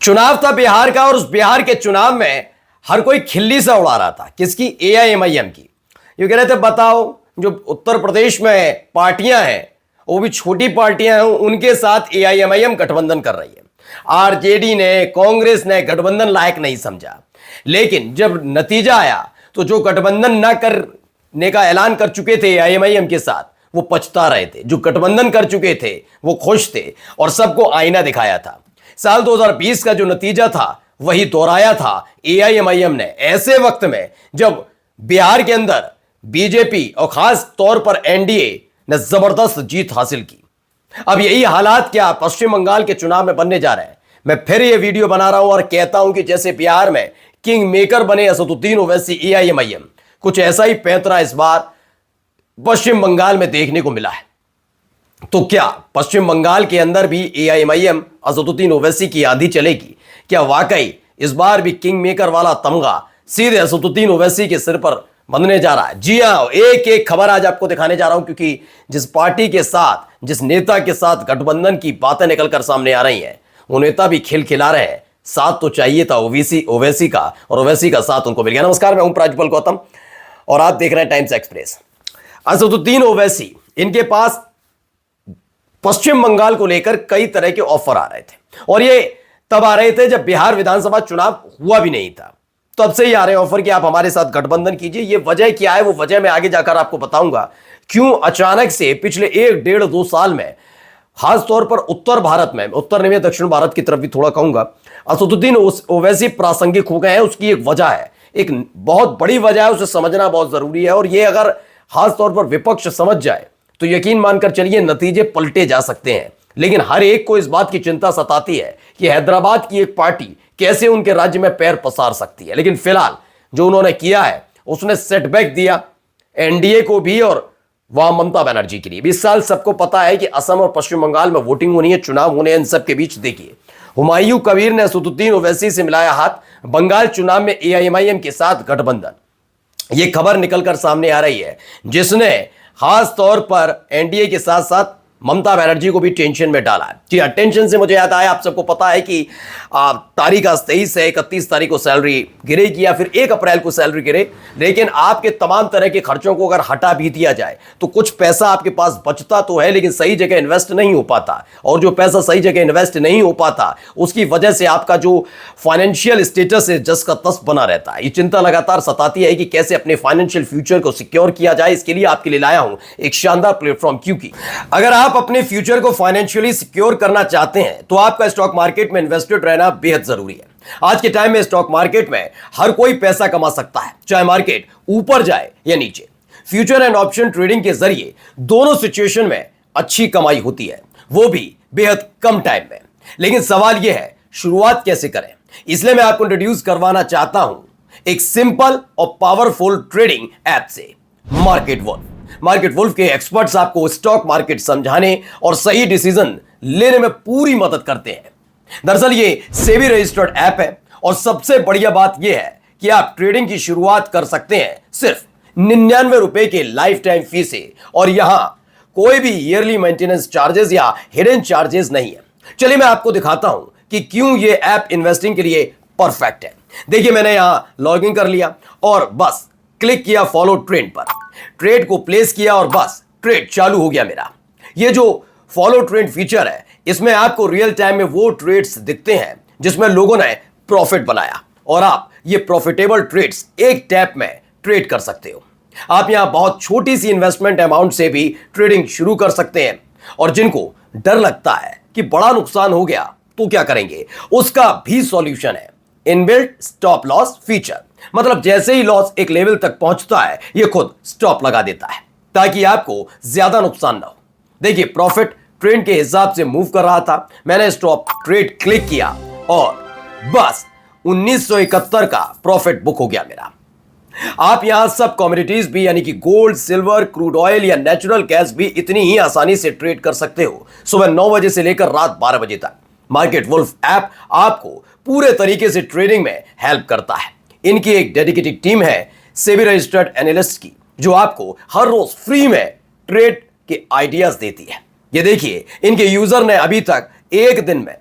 चुनाव था बिहार का और उस बिहार के चुनाव में हर कोई खिल्ली से उड़ा रहा था। किसकी? एआईएमआईएम की। ये कह रहे थे बताओ जो उत्तर प्रदेश में पार्टियां हैं वो भी छोटी पार्टियां हैं, उनके साथ एआईएमआईएम गठबंधन कर रही है। आरजेडी ने, कांग्रेस ने गठबंधन लायक नहीं समझा। लेकिन जब नतीजा आया तो जो गठबंधन न करने का ऐलान कर चुके थे एआईएमआईएम के साथ वो पछता रहे थे, जो गठबंधन कर चुके थे वो खुश थे और सबको आईना दिखाया था। साल 2020 का जो नतीजा था वही दोहराया था एआईएमआईएम ने, ऐसे वक्त में जब बिहार के अंदर बीजेपी और खास तौर पर एनडीए ने जबरदस्त जीत हासिल की। अब यही हालात क्या पश्चिम बंगाल के चुनाव में बनने जा रहे हैं। मैं फिर ये वीडियो बना रहा हूं और कहता हूं कि जैसे बिहार में किंग मेकर बने असदुद्दीन ओवैसी एआईएमआईएम, कुछ ऐसा ही पैंतरा इस बार पश्चिम बंगाल में देखने को मिला है। तो क्या पश्चिम बंगाल के अंदर भी एआईएमआईएम असदुद्दीन ओवैसी की आंधी चलेगी? क्या वाकई इस बार भी किंग मेकर वाला तमगा सीधे असदुद्दीन ओवैसी के सिर पर बंधने जा रहा है? जी हां, एक एक खबर आज आपको दिखाने जा रहा हूं, क्योंकि जिस पार्टी के साथ, जिस नेता के साथ गठबंधन की बातें निकलकर सामने आ रही हैं, वो नेता भी खिलखिला रहे हैं। साथ तो चाहिए था ओवैसी का, और ओवैसी का साथ उनको मिल गया। नमस्कार, मैं हूं प्राज्वल गौतम और आप देख रहे हैं टाइम्स एक्सप्रेस। असदुद्दीन ओवैसी, इनके पास पश्चिम बंगाल को लेकर कई तरह के ऑफर आ रहे थे और ये तब आ रहे थे जब बिहार विधानसभा चुनाव हुआ भी नहीं था। तब से ही आ रहे ऑफर कि आप हमारे साथ गठबंधन कीजिए। ये वजह क्या है वो वजह मैं आगे जाकर आपको बताऊंगा। क्यों अचानक से पिछले 1-1.5-2 साल में, खास तौर पर उत्तर भारत में, उत्तर नहीं, दक्षिण भारत की तरफ भी थोड़ा कहूंगा, असदुद्दीन ओवैसी प्रासंगिक हो गए हैं। उसकी एक वजह है, एक बहुत बड़ी वजह है, उसे समझना बहुत जरूरी है। और ये अगर खास तौर पर विपक्ष समझ जाए तो यकीन मानकर चलिए नतीजे पलटे जा सकते हैं। लेकिन हर एक को इस बात की चिंता सताती है कि हैदराबाद की एक पार्टी कैसे उनके राज्य में पैर पसार सकती है। लेकिन फिलहाल जो उन्होंने किया है उसने सेटबैक दिया एनडीए को भी और वहां ममता बनर्जी के लिए भी। इस साल सबको पता है कि असम और पश्चिम बंगाल में वोटिंग होनी है, चुनाव होने हैं। इन सब के बीच देखिए हुमायूं कबीर ने असदुद्दीन ओवैसी से मिलाया हाथ, बंगाल चुनाव में एआईएमआईएम के साथ गठबंधन। यह खबर निकलकर सामने आ रही है जिसने खास तौर पर एनडीए के साथ साथ ममता बनर्जी को भी टेंशन में डाला है। जी हाँ, टेंशन से मुझे याद आया, आप सबको पता है कि तारीख आज 23 से 31 तारीख को सैलरी गिरेगी या फिर 1 अप्रैल को सैलरी गिरे। लेकिन आपके तमाम तरह के खर्चों को अगर हटा भी दिया जाए तो कुछ पैसा आपके पास बचता तो है, लेकिन सही जगह इन्वेस्ट नहीं हो पाता। और जो पैसा सही जगह इन्वेस्ट नहीं हो पाता उसकी वजह से आपका जो फाइनेंशियल स्टेटस है जस का तस बना रहता है। ये चिंता लगातार सताती है कि कैसे अपने फाइनेंशियल फ्यूचर को सिक्योर किया जाए। इसके लिए आपके लिए लाया हूं एक शानदार प्लेटफॉर्म, क्योंकि अगर आप अपने फ्यूचर को फाइनेंशियली सिक्योर करना चाहते हैं तो आपका स्टॉक मार्केट में इन्वेस्टेड रहना बेहद जरूरी है। आज के टाइम में स्टॉक मार्केट में हर कोई पैसा कमा सकता है, चाहे मार्केट ऊपर जाए या नीचे। फ्यूचर एंड ऑप्शन ट्रेडिंग के जरिए दोनों सिचुएशन में अच्छी कमाई होती है, वो भी बेहद कम टाइम में। लेकिन सवाल यह है शुरुआत कैसे करें। इसलिए मैं आपको इंट्रोड्यूस करवाना चाहता हूं एक सिंपल और पावरफुल ट्रेडिंग ऐप से, मार्केट वुल्फ। मार्केट वुल्फ के एक्सपर्ट्स आपको स्टॉक मार्केट समझाने और सही डिसीजन लेने में पूरी मदद करते हैं। दरअसल ये सेबी रजिस्टर्ड ऐप है और सबसे बढ़िया बात यह है कि आप ट्रेडिंग की शुरुआत कर सकते हैं सिर्फ 99 रुपए के लाइफ टाइम फी से, और यहां कोई भी ईयरली मेंटेनेंस चार्जेस या हिडन चार्जेस नहीं है। चलिए मैं आपको दिखाता हूं कि क्यों ये ऐप इन्वेस्टिंग के लिए परफेक्ट है। देखिए मैंने यहां लॉग इन कर लिया और बस क्लिक किया फॉलो ट्रेंड पर, ट्रेड को प्लेस किया और बस ट्रेड चालू हो गया मेरा। ये जो फॉलो ट्रेंड फीचर है इसमें आपको रियल टाइम में वो ट्रेड्स दिखते हैं जिसमें लोगों ने प्रॉफिट बनाया और आप ये प्रॉफिटेबल ट्रेड्स एक टैप में ट्रेड कर सकते हो। आप यहां बहुत छोटी सी इन्वेस्टमेंट अमाउंट से भी ट्रेडिंग शुरू कर सकते हैं, और जिनको डर लगता है कि बड़ा नुकसान हो गया तो क्या करेंगे, उसका भी सॉल्यूशन है इनबिल्ट स्टॉप लॉस फीचर। मतलब जैसे ही लॉस एक लेवल तक पहुंचता है ये खुद स्टॉप लगा देता है ताकि आपको ज्यादा नुकसान ना हो। देखिए प्रॉफिट ट्रेंड के हिसाब से मूव कर रहा था, मैंने स्टॉप ट्रेड क्लिक किया और बस 1971 का प्रॉफिट बुक हो गया मेरा। आप यहां सब कमोडिटीज भी यानी कि गोल्ड, सिल्वर, क्रूड ऑयल या नेचुरल गैस भी इतनी ही आसानी से ट्रेड कर सकते हो सुबह 9 बजे से लेकर रात 12 बजे तक। मार्केट वुल्फ ऐप आपको पूरे तरीके से ट्रेडिंग में हेल्प करता है। इनकी एक डेडिकेटेड टीम है सेबी रजिस्टर्ड एनालिस्ट की, जो आपको हर रोज फ्री में ट्रेड के आइडियाज देती है। ये देखिए इनके यूजर ने अभी तक एक दिन में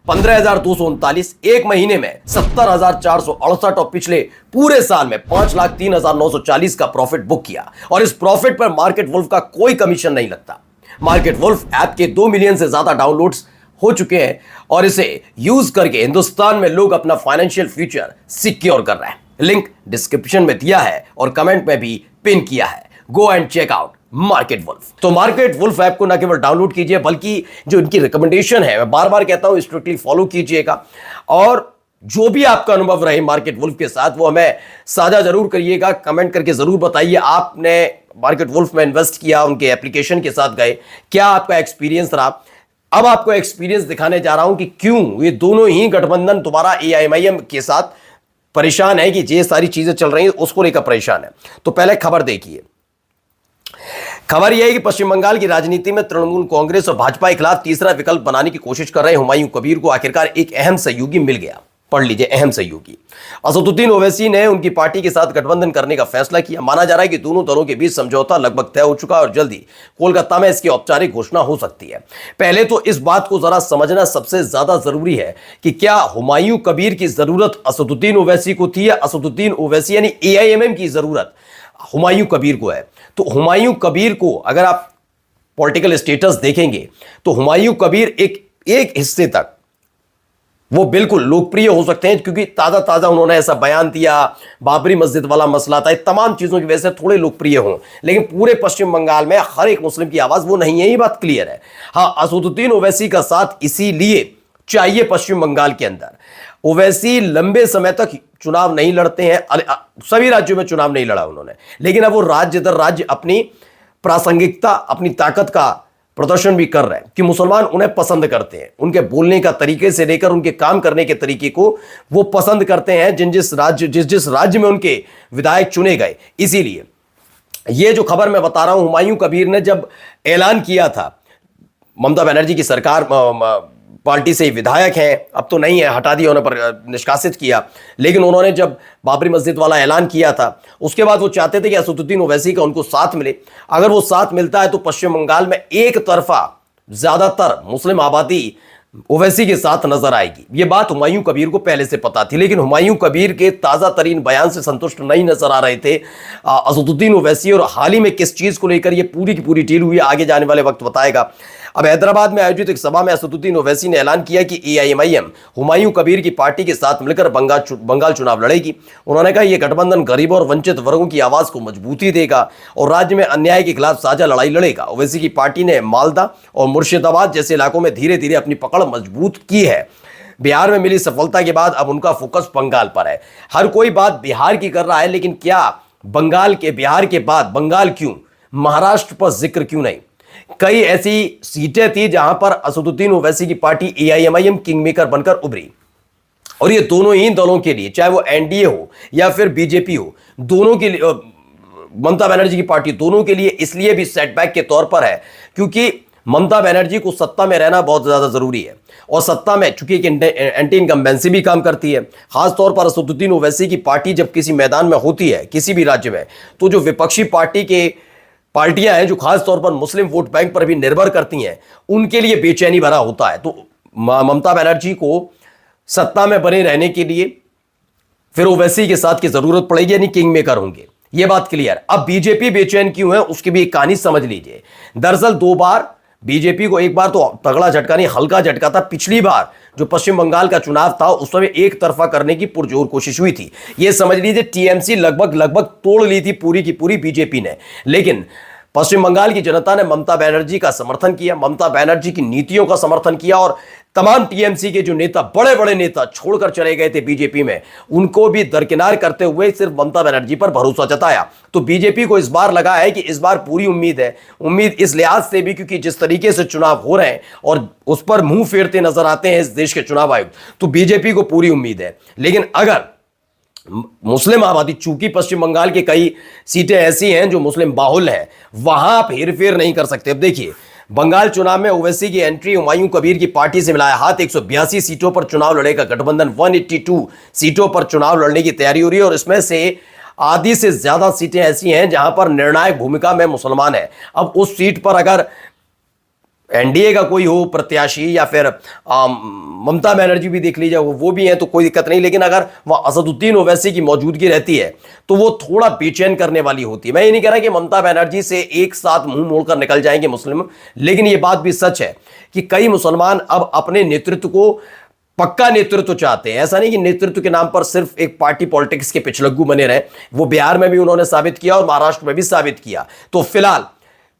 15,239, एक महीने में 70,468 और पिछले पूरे साल में 5,03,940 का प्रॉफिट बुक किया। और इस प्रॉफिट पर मार्केट वुल्फ का कोई कमीशन नहीं लगता। मार्केट वुल्फ ऐप के 2 मिलियन से ज्यादा डाउनलोड्स हो चुके हैं और इसे यूज करके हिंदुस्तान में लोग अपना फाइनेंशियल फ्यूचर सिक्योर कर रहे हैं। लिंक डिस्क्रिप्शन में दिया है और कमेंट में भी पिन किया है। Go and check out market wolf. तो मार्केट वुल्फ ऐप को न केवल डाउनलोड कीजिए बल्कि जो इनकी रिकमेंडेशन है, मैं बार बार कहता हूं, स्ट्रिक्टली फॉलो कीजिएगा। और जो भी आपका अनुभव रहे मार्केट वुल्फ के साथ वो हमें साझा जरूर करिएगा। कमेंट करके जरूर बताइए आपने मार्केट वुल्फ में इन्वेस्ट किया, उनके एप्लीकेशन के साथ गए, क्या आपका एक्सपीरियंस रहा। अब आपको एक्सपीरियंस दिखाने जा रहा हूं कि क्यों ये दोनों ही गठबंधन तुम्हारा एआईएमआईएम के साथ परेशान है, कि ये सारी चीजें चल रही हैं उसको लेकर परेशान है। तो पहले खबर देखिए। खबर यह है कि पश्चिम बंगाल की राजनीति में तृणमूल कांग्रेस और भाजपा के खिलाफ तीसरा विकल्प बनाने की कोशिश कर रहे हुमायूं कबीर को आखिरकार एक अहम सहयोगी मिल गया। पढ़ लीजिए, अहम सहयोगी। असदुद्दीन ओवैसी ने उनकी पार्टी के साथ गठबंधन करने का फैसला किया। माना जा रहा है कि दोनों दलों के बीच समझौता लगभग तय हो चुका है और जल्दी कोलकाता में इसकी औपचारिक घोषणा हो सकती है। पहले तो इस बात को जरा समझना सबसे ज्यादा जरूरी है कि क्या हुमायूं कबीर की जरूरत असदुद्दीन ओवैसी को थी या असदुद्दीन ओवैसी यानी एआईएमआईएम की जरूरत हुमायूं कबीर को है। तो हुमायूं कबीर को अगर आप पॉलिटिकल स्टेटस देखेंगे तो हुमायूं कबीर एक हिस्से तक वो बिल्कुल लोकप्रिय हो सकते हैं, क्योंकि ताजा ताजा उन्होंने ऐसा बयान दिया, बाबरी मस्जिद वाला मसला था, तमाम चीजों की वजह से थोड़े लोकप्रिय हों। लेकिन पूरे पश्चिम बंगाल में हर एक मुस्लिम की आवाज वो नहीं है, ये बात क्लियर है। हाँ, असदुद्दीन ओवैसी का साथ इसीलिए चाहिए पश्चिम बंगाल के अंदर। ओवैसी लंबे समय तक चुनाव नहीं लड़ते हैं, सभी राज्यों में चुनाव नहीं लड़ा उन्होंने, लेकिन अब वो राज्य दर राज्य अपनी प्रासंगिकता, अपनी ताकत का प्रदर्शन भी कर रहे हैं कि मुसलमान उन्हें पसंद करते हैं। उनके बोलने का तरीके से लेकर उनके काम करने के तरीके को वो पसंद करते हैं, जिस राज्य में उनके विधायक चुने गए। इसीलिए ये जो खबर मैं बता रहा हूं, हुमायूं कबीर ने जब ऐलान किया था, ममता बनर्जी की सरकार पार्टी से विधायक हैं, अब तो नहीं है, हटा दिया होने पर निष्कासित किया, लेकिन उन्होंने जब बाबरी मस्जिद वाला ऐलान किया था उसके बाद वो चाहते थे कि असदुद्दीन ओवैसी का उनको साथ मिले। अगर वो साथ मिलता है तो पश्चिम बंगाल में एक तरफा ज्यादातर मुस्लिम आबादी ओवैसी के साथ नजर आएगी। ये बात हुमायूं कबीर को पहले से पता थी, लेकिन हुमायूं कबीर के ताजा तरीन बयान से संतुष्ट नहीं नजर आ रहे थे असदुद्दीन ओवैसी। और हाल ही में किस चीज को लेकर ये पूरी की पूरी डील हुई, आगे जाने वाले वक्त बताएगा। अब हैदराबाद में आयोजित एक सभा में असदुद्दीन ओवैसी ने ऐलान किया कि एआईएमआईएम हुमायूं कबीर की पार्टी के साथ मिलकर बंगाल चुनाव लड़ेगी। उन्होंने कहा, यह गठबंधन गरीबों और वंचित वर्गों की आवाज को मजबूती देगा और राज्य में अन्याय के खिलाफ साझा लड़ाई लड़ेगा। ओवैसी की पार्टी ने मालदा और मुर्शिदाबाद जैसे इलाकों में धीरे धीरे अपनी पकड़ मजबूत की है। बिहार में मिली सफलता के बाद अब उनका फोकस बंगाल पर है। हर कोई बात बिहार की कर रहा है, लेकिन क्या बिहार के बाद बंगाल क्यों, महाराष्ट्र पर जिक्र क्यों नहीं? कई ऐसी सीटें थी जहां पर असदुद्दीन ओवैसी की पार्टी एआईएमआईएम किंग मेकर बनकर उभरी। और ये दोनों ही दलों के लिए, चाहे वो एनडीए हो या फिर बीजेपी हो, दोनों के लिए, ममता बनर्जी की पार्टी, दोनों के लिए इसलिए भी सेटबैक के तौर पर है क्योंकि ममता बनर्जी को सत्ता में रहना बहुत ज्यादा जरूरी है। और सत्ता में चूंकि एक एंटी इनकम्बेंसी भी काम करती है, खासतौर पर असदुद्दीन ओवैसी की पार्टी जब किसी मैदान में होती है किसी भी राज्य में, तो जो विपक्षी पार्टियां हैं जो खास तौर पर मुस्लिम वोट बैंक पर भी निर्भर करती हैं, उनके लिए बेचैनी भरा होता है। तो ममता बनर्जी को सत्ता में बने रहने के लिए फिर ओवैसी के साथ की जरूरत पड़ेगी, यानी किंग मेकर होंगे, यह बात क्लियर। अब बीजेपी बेचैन क्यों है उसकी भी एक कहानी समझ लीजिए। दरअसल 2 बार बीजेपी को, एक बार तो तगड़ा झटका नहीं हल्का झटका था, पिछली बार जो पश्चिम बंगाल का चुनाव था उस समय एक तरफा करने की पुरजोर कोशिश हुई थी। यह समझ लीजिए टीएमसी लगभग तोड़ ली थी पूरी की पूरी बीजेपी ने। लेकिन पश्चिम बंगाल की जनता ने ममता बनर्जी का समर्थन किया, ममता बनर्जी की नीतियों का समर्थन किया और तमाम टीएमसी के जो नेता, बड़े बड़े नेता छोड़कर चले गए थे बीजेपी में, उनको भी दरकिनार करते हुए सिर्फ ममता बनर्जी पर भरोसा जताया। तो बीजेपी को इस बार लगा है कि इस बार पूरी उम्मीद है। उम्मीद इस लिहाज से भी क्योंकि जिस तरीके से चुनाव हो रहे हैं और उस पर मुंह फेरते नजर आते हैं इस देश के चुनाव आयुक्त, तो बीजेपी को पूरी उम्मीद है। लेकिन अगर मुस्लिम आबादी, चूंकि पश्चिम बंगाल की कई सीटें ऐसी हैं जो मुस्लिम बाहुल हैं, वहां आप हेरफेर नहीं कर सकते। अब देखिए, बंगाल चुनाव में ओवैसी की एंट्री, हुमायूं कबीर की पार्टी से मिलाया हाथ, 182 सीटों पर चुनाव लड़ेगा गठबंधन, 182 सीटों पर चुनाव लड़ने की तैयारी हो रही है और इसमें से आधी से ज्यादा सीटें ऐसी हैं जहां पर निर्णायक भूमिका में मुसलमान है। अब उस सीट पर अगर एनडीए का कोई हो प्रत्याशी या फिर ममता बनर्जी भी देख लीजिए, वो भी हैं तो कोई दिक्कत नहीं, लेकिन अगर वह असदुद्दीन ओवैसी की मौजूदगी रहती है तो वो थोड़ा बेचैन करने वाली होती है। मैं ये नहीं कह रहा कि ममता बनर्जी से एक साथ मुंह मोड़कर निकल जाएंगे मुस्लिम, लेकिन ये बात भी सच है कि कई मुसलमान अब अपने नेतृत्व को पक्का नेतृत्व चाहते हैं। ऐसा नहीं कि नेतृत्व के नाम पर सिर्फ एक पार्टी पॉलिटिक्स के पिछलग्गू बने रहे, वो बिहार में भी उन्होंने साबित किया और महाराष्ट्र में भी साबित किया। तो फिलहाल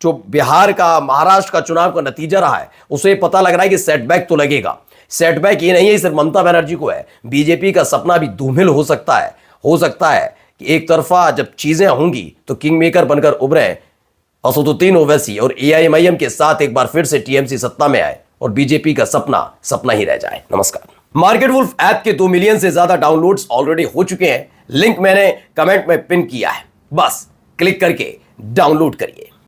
जो बिहार का महाराष्ट्र का चुनाव का नतीजा रहा है उसे पता लग रहा है कि सेटबैक तो लगेगा। सेटबैक ये नहीं है सिर्फ ममता बनर्जी को है, बीजेपी का सपना भी धूमिल हो सकता है। हो सकता है कि एक तरफा जब चीजें होंगी तो किंग मेकर बनकर उभरे असदुद्दीन ओवैसी और एआईएमआईएम के साथ एक बार फिर से टीएमसी सत्ता में आए और बीजेपी का सपना सपना ही रह जाए। नमस्कार। मार्केट वुल्फ ऐप के 2 मिलियन से ज्यादा डाउनलोड्स ऑलरेडी हो चुके हैं। लिंक मैंने कमेंट में पिन किया है, बस क्लिक करके डाउनलोड करिए।